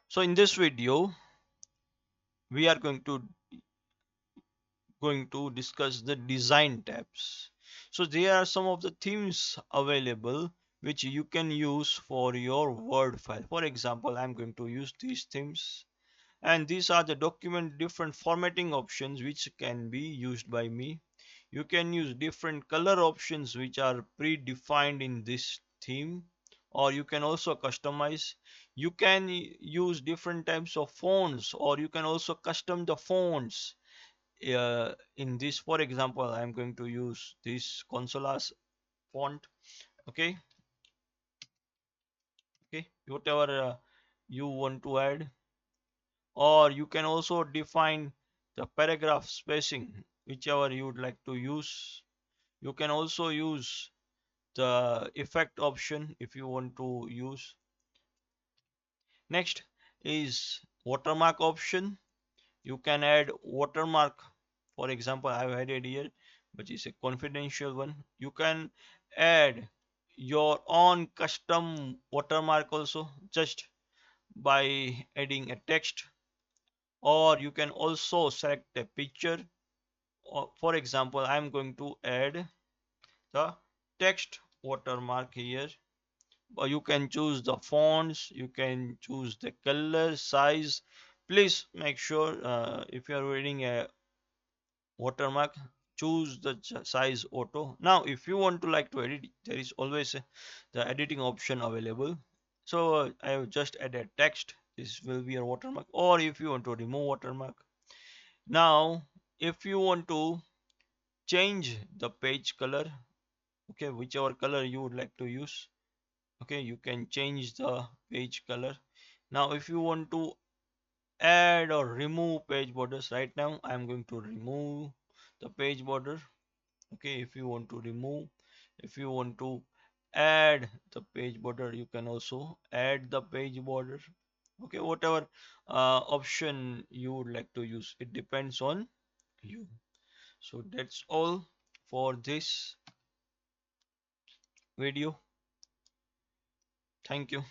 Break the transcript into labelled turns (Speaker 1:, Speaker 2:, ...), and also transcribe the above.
Speaker 1: So in this video we are going to discuss the design tabs. So there are some of the themes available which you can use for your Word file. For example, I'm going to use these themes, and these are the document different formatting options which can be used by me. You can use different color options which are predefined in this theme, or you can also customize. You can use different types of fonts, or you can also custom the fonts. In this, for example, I'm going to use this consolas font. Okay, okay, whatever you want to add, or you can also define the paragraph spacing whichever you would like to use. You can also use the effect option if you want to use. Next is watermark option. You can add watermark. For example, I've added here, but it's a confidential one. You can add your own custom watermark also just by adding a text, or you can also select a picture. For example, I'm going to add the text watermark here. Or you can choose the fonts, you can choose the color size. Please make sure if you are reading a watermark, choose the size auto. Now if you want to like to edit, there is always the editing option available. So I have just added text. This will be a watermark. Or if you want to remove watermark. Now if you want to change the page color, okay, whichever color you would like to use, okay, you can change the page color. Now if you want to add or remove page borders, right now I'm going to remove the page border. Okay, if you want to remove, if you want to add the page border, you can also add the page border. Okay, whatever option you would like to use, it depends on you. So that's all for this video. Thank you.